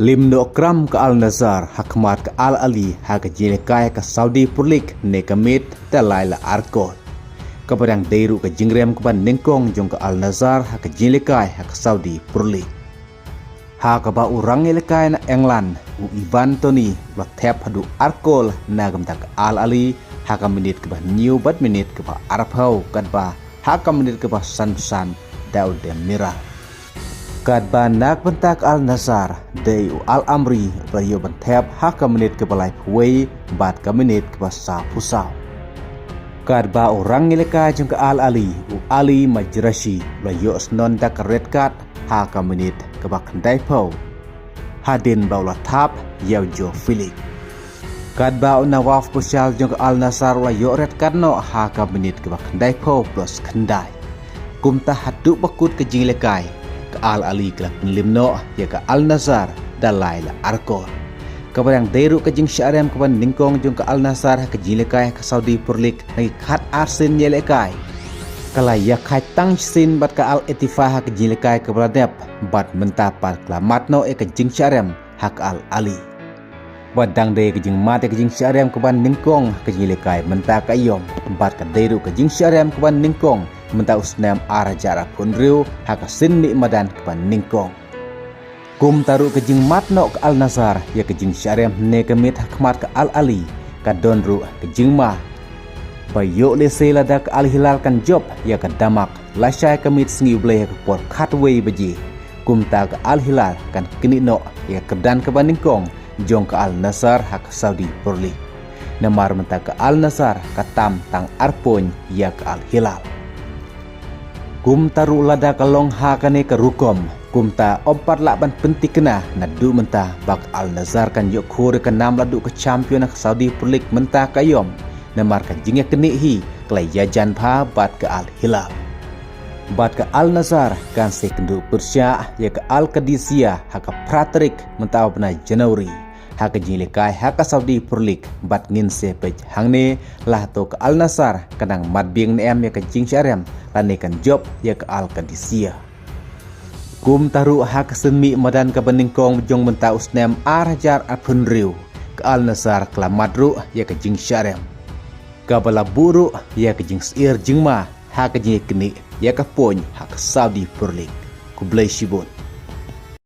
Limno kram ke Al-Nazar hakmat ke Al-Ali hak jilikai ke Saudi Purlik nekamit talaila arkot. Kepadang deiru ke jingrem keban ningkong jong ke Al-Nazar hak jilikai hak Saudi Purlik. Hak ba urang ilikai na England u Ivan Toni lo tep hadu arkol nagam tak Al-Ali hak menit keba new bat menit keba Arabhau kadba hak menit keba San Daud Mirah. Kadba nak bentak Al-Nazar day Al-Amri layo bentep hak menit ke balai puai bat ke menit ke basa pusau. Kadba orang ngeleka jeng ke Al-Ali Ali Majrashi layo snon dak red card hak menit ke bak kendai pau. Hadin baula tap yau jo Philip. Kadba Nawaf Pusyal jeng ke Al-Nazar layo red card no hak menit ke bak kendai pau plus kendai. Kumta hadu bakut ke jinglekai ke Al-Ali kelak penlimno ya ke Al-Nazar dalai la arkor. Kepadang deiru ke jing syarem keban ningkong jung ke Al-Nazar ke jilekai ke Saudi Purlik nagi khat arsin yelekai. Kala ya khai tang sin bat ke Al-Etifah ke jilekai ke Bradep bat mentapar klamatno ke jing syarem hak Al-Ali. Badang de ke jing mate ke jing syarem keban ningkong ke jilekai mentak ayom bat ke deiru ke jing syarem keban ningkong menta usnam arajara punriu hak sinni madan kepan ningkong. Kum taru ke jing matno ke Al-Nazar ya ke jing syarem ne kemit hakmat ke Al-Ali ka donru ke jing ma. Bayo lese lada ke Al-Hilal kan job ya ke damak lasyai kemit sengi bleh ke por khatway beji. Kum ta ke Al-Hilal kan kini no ya kedan kepan ningkong jong ke Al-Nazar hak Saudi Purlik. Namar menta ke Al-Nazar katam tang arpon ya ke Al-Hilal. Kum taru lada kalong hakane ke rukom. Kum ta ompat laban penting kena nadu mentah bak Al-Nazar kan yuk khore ke nam ladu ke champion ke Saudi Purlik mentah kayom. Namar kan jingnya kenihi kelai jajan pha bat ke Al-Hilal. Bat ke Al-Nazar kan sekendu Persya ya ke Al-Qadisiyah hak Pratrik mentah bena Januari. Hak jinglekai hak Saudi Purlik bat ngin sepej hangne lah to ke Al-Nazar kadang madbing nem ya ke jing syarem lanekan job ya ke Al-Qadisiyah. Kum taru hak senmi madan ke beningkong jong menta usnem arjar apunriu ke Al-Nazar klamadru ya ke jing syarem. Kabala buru ya ke jing sir jingma hak jing kini ya ke pon hak Saudi Purlik. Kublai Shibun.